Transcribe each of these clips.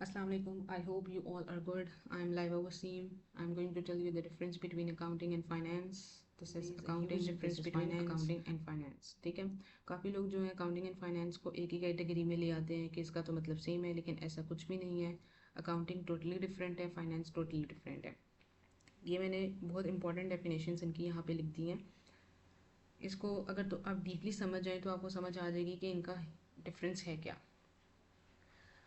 Assalamu alaikum. I hope you all are good. I'm Laiba Wasim. I'm going to tell you the difference between accounting and finance. This is accounting, this is finance. Accounting and finance. ठीक है. काफ़ी लोग जो है accounting and finance को एक ही category में ले आते हैं कि इसका तो मतलब सेम है, लेकिन ऐसा कुछ भी नहीं है. accounting totally different है, finance totally different है. ये मैंने बहुत इंपॉर्टेंट डेफिनेशंस इनकी यहाँ पे लिख दी हैं. इसको अगर तो आप डीपली समझ जाएँ तो आपको समझ आ जाएगी कि इनका डिफरेंस है क्या.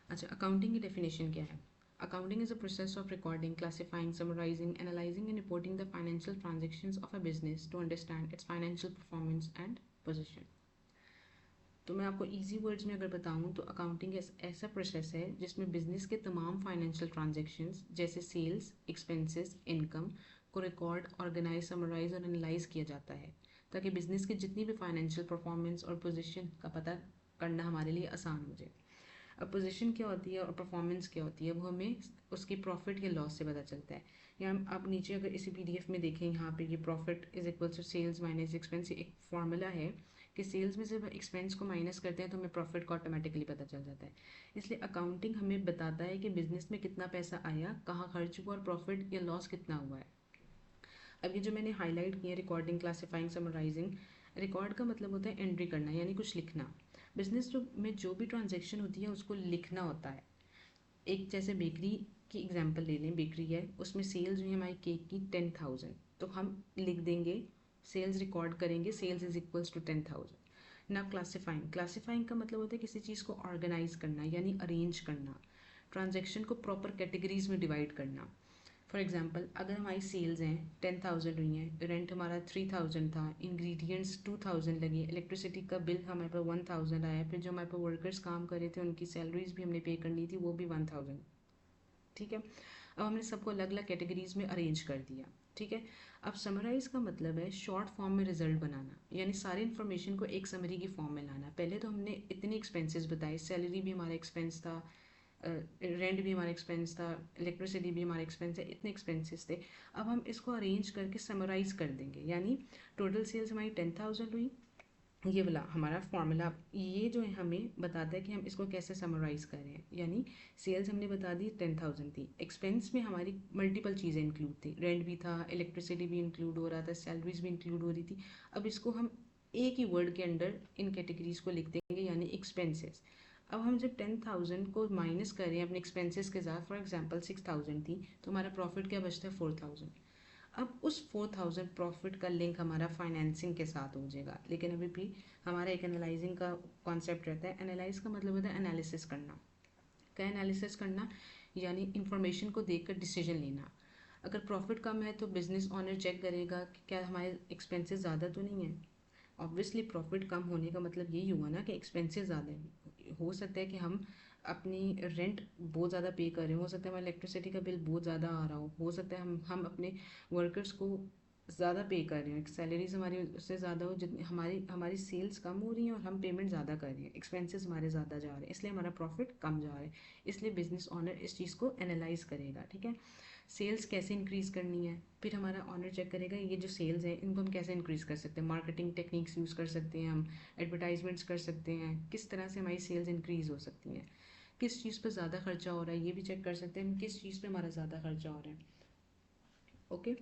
अच्छा, अकाउंटिंग की डेफिनेशन क्या है? Accounting is a process of recording, classifying, summarising, analysing and reporting the financial transactions of a business to understand its financial performance and position. तो मैं आपको इजी वर्ड्स में अगर बताऊं तो अकाउंटिंग ऐसा प्रोसेस है जिसमें बिजनेस के तमाम फाइनेंशियल ट्रांजेक्शंस जैसे सेल्स, एक्सपेंसेस, इनकम को रिकॉर्ड, ऑर्गेनाइज, समराइज और एनालाइज किया जाता है ताकि बिजनेस की जितनी भी फाइनेंशियल परफॉर्मेंस और पोजीशन का पता करना हमारे लिए आसान हो जाए. अब पोजीशन क्या होती है और परफॉर्मेंस क्या होती है वो हमें उसकी प्रॉफिट या लॉस से पता चलता है. या हम आप नीचे अगर इसी पीडीएफ में देखें, यहाँ पे ये profit is equal to sales minus expense, एक फार्मूला है कि सेल्स में से एक्सपेंस को माइनस करते हैं तो हमें प्रॉफिट का ऑटोमेटिकली पता चल जाता है. इसलिए अकाउंटिंग हमें बताता है कि बिजनेस में कितना पैसा आया, कहाँ खर्च हुआ और प्रॉफिट या लॉस कितना हुआ है. अब ये जो मैंने हाईलाइट किया, रिकॉर्डिंग, क्लासिफाइंग, समराइजिंग. रिकॉर्ड का मतलब होता है एंट्री करना, यानी कुछ लिखना. बिजनेस में जो भी ट्रांजेक्शन होती है उसको लिखना होता है. एक जैसे बेकरी की एग्जांपल ले लें, बेकरी है, उसमें सेल्स हुई हमारी केक की 10,000, तो हम लिख देंगे, सेल्स रिकॉर्ड करेंगे, सेल्स इज इक्वल्स टू 10,000. ना क्लासिफाइंग, क्लासिफाइंग का मतलब होता है किसी चीज़ को ऑर्गेनाइज करना यानी अरेंज करना, ट्रांजेक्शन को प्रॉपर कैटेगरीज में डिवाइड करना. फॉर एग्जांपल, अगर हमारी सेल्स हैं 10,000 हुई हैं, रेंट हमारा 3,000 था, इंग्रेडिएंट्स 2,000 लगी, इलेक्ट्रिसिटी का बिल हमारे पास 1,000 आया, फिर जो हमारे पास वर्कर्स काम कर रहे थे उनकी सैलरीज भी हमने पे करनी थी, वो भी 1,000. ठीक है. अब हमने सबको अलग अलग कैटेगरीज में अरेंज कर दिया. ठीक है. अब समराइज का मतलब है शॉर्ट फॉर्म में रिजल्ट बनाना, यानी सारी इन्फॉर्मेशन को एक समरी की फॉर्म में लाना. पहले तो हमने इतनी एक्सपेंसेस बताए, सैलरी भी हमारा एक्सपेंस था, रेंट भी हमारा एक्सपेंस था, इलेक्ट्रिसिटी भी हमारा एक्सपेंस है, इतने एक्सपेंसेस थे. अब हम इसको अरेंज करके समराइज कर देंगे, यानी टोटल सेल्स हमारी 10,000 हुई, ये वाला हमारा फॉर्मूला ये जो है हमें बताता है कि हम इसको कैसे समराइज़ कर रहे हैं. यानी सेल्स हमने बता दी 10,000 थी, एक्सपेंस में हमारी मल्टीपल चीज़ें इंक्लूड थी, रेंट भी था, इलेक्ट्रिसिटी भी इंक्लूड हो रहा था, सैलरीज भी इंक्लूड हो रही थी. अब इसको हम एक ही वर्ड के अंडर इन कैटेगरीज को लिख देंगे, यानी एक्सपेंसेस. अब हम जब 10,000 को माइनस कर रहे हैं अपने एक्सपेंसेस के साथ, फॉर एग्जांपल 6,000 थी, तो हमारा प्रॉफिट क्या बचता है, 4,000. अब उस 4,000 प्रॉफिट का लिंक हमारा फाइनेंसिंग के साथ हो जाएगा, लेकिन अभी भी हमारा एक एनालाइजिंग का कॉन्सेप्ट रहता है. एनालाइज का मतलब होता है एनालिसिस करना. क्या एनालिसिस करना? यानी इंफॉर्मेशन को देखकर डिसीजन लेना. अगर प्रॉफिट कम है तो बिजनेस ऑनर चेक करेगा कि क्या हमारे एक्सपेंसेस ज़्यादा तो नहीं है. ऑब्वियसली प्रॉफिट कम होने का मतलब यही हुआ ना कि एक्सपेंसेस ज़्यादा है. हो सकता है कि हम अपनी रेंट बहुत ज़्यादा पे कर रहे हो सकता है हमारा इलेक्ट्रिसिटी का बिल बहुत ज़्यादा आ रहा हो सकता है हम अपने वर्कर्स को ज़्यादा पे कर रहे हैं, सैलरीज हमारी उससे ज़्यादा हो, जितनी हमारी हमारी सेल्स कम हो रही हैं और हम पेमेंट ज़्यादा कर रहे हैं, एक्सपेंसेस हमारे ज़्यादा जा रहे हैं, इसलिए हमारा प्रॉफिट कम जा रहा है. इसलिए बिजनेस ऑनर इस चीज़ को एनालाइज करेगा. ठीक है. सेल्स कैसे इंक्रीज़ करनी है, फिर हमारा ऑनर चेक करेगा ये जो सेल्स है इनको हम कैसे इंक्रीज़ कर सकते हैं, मार्केटिंग टेक्निक्स यूज़ कर सकते हैं, हम एडवर्टाइजमेंट्स कर सकते हैं, किस तरह से हमारी सेल्स इंक्रीज़ हो सकती हैं, किस चीज़ पर ज़्यादा खर्चा हो रहा है ये भी चेक कर सकते हैं हम, किस चीज़ पर हमारा ज़्यादा खर्चा हो रहा है. ओके.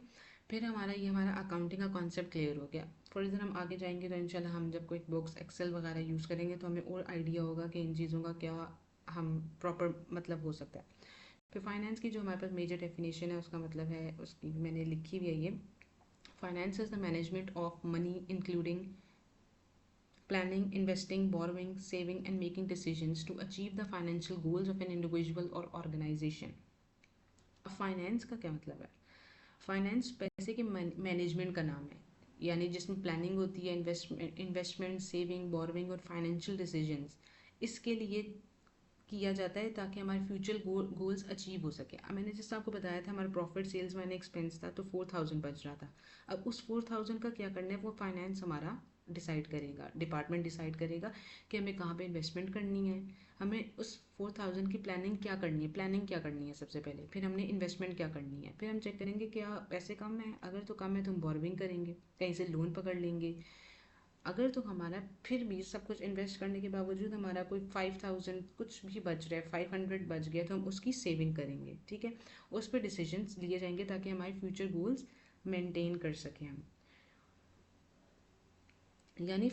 फिर हमारा अकाउंटिंग का कॉन्सेप्ट क्लियर हो गया. थोड़ी देर हम आगे जाएंगे तो इंशाल्लाह हम जब कोई बुक्स एक्सेल वगैरह यूज़ करेंगे तो हमें और आइडिया होगा कि इन चीज़ों का क्या हम प्रॉपर मतलब हो सकता है. फिर फाइनेंस की जो हमारे पास मेजर डेफिनेशन है उसका मतलब है, उसकी मैंने लिखी हुई है ये. Finance is the management of money including planning, investing, borrowing, saving, and making decisions to achieve the financial goals of an individual or organization. अब फाइनेंस का क्या मतलब है? फाइनेंस पैसे के मैनेजमेंट का नाम है, यानी जिसमें प्लानिंग होती है, इन्वेस्टमेंट, सेविंग, बोरोइंग और फाइनेंशियल डिसीजंस इसके लिए किया जाता है ताकि हमारे फ्यूचर गोल्स अचीव हो सके. अब मैंने जैसे आपको बताया था हमारा प्रॉफिट सेल्स मैंने एक्सपेंस था तो 4,000 बच रहा था. अब उस 4,000 का क्या करना है वो फाइनेंस हमारा डिसाइड करेगा, डिपार्टमेंट डिसाइड करेगा कि हमें कहाँ पे इन्वेस्टमेंट करनी है, हमें उस 4,000 की प्लानिंग क्या करनी है, सबसे पहले, फिर हमने इन्वेस्टमेंट क्या करनी है, फिर हम चेक करेंगे क्या पैसे कम है, अगर तो कम है तो हम बोरविंग करेंगे, कहीं से लोन पकड़ लेंगे, अगर तो हमारा फिर भी सब कुछ इन्वेस्ट करने के बावजूद हमारा कोई 5000 कुछ भी बच रहा है, 500 बच गया, तो हम उसकी सेविंग करेंगे, ठीक है। उस पर डिसीजंस लिए जाएंगे ताकि हमारे फ्यूचर गोल्स मेंटेन कर सकें हम। यानी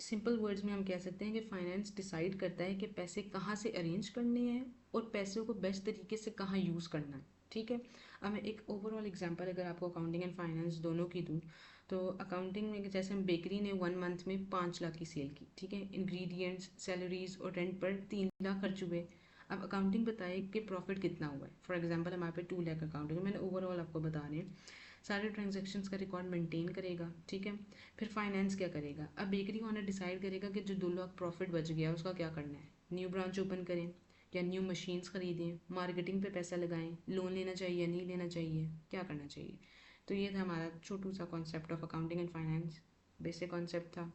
सिंपल वर्ड्स में हम कह सकते हैं कि फाइनेंस डिसाइड करता है कि पैसे कहाँ से अरेंज करने हैं और पैसों को बेस्ट तरीके से कहाँ यूज़ करना है, ठीक है। अब मैं एक ओवरऑल एग्जांपल अगर आपको अकाउंटिंग एंड फाइनेंस दोनों की दूँ, तो अकाउंटिंग में जैसे हम बेकरी ने 1 मंथ में 5 लाख की सेल की, ठीक है। इंग्रेडिएंट्स, सैलरीज और रेंट पर 3 लाख खर्च हुए। अब अकाउंटिंग बताए कि प्रॉफिट कितना हुआ है। फॉर एग्जाम्पल हमारे पे 2 लाख अकाउंटिंग, मैंने ओवरऑल आपको बता रहे हैं। सारे ट्रांजेक्शन्स का रिकॉर्ड मेंटेन करेगा, ठीक है। फिर फाइनेंस क्या करेगा, अब बेकरी ओनर डिसाइड करेगा कि जो 2 लाख प्रॉफिट बच गया उसका क्या करना है। न्यू ब्रांच ओपन करें या न्यू मशीन्स खरीदें, मार्केटिंग पे पैसा लगाएं, लोन लेना चाहिए नहीं लेना चाहिए, क्या करना चाहिए। तो ये था हमारा छोटू सा concept of accounting and finance, basic concept था।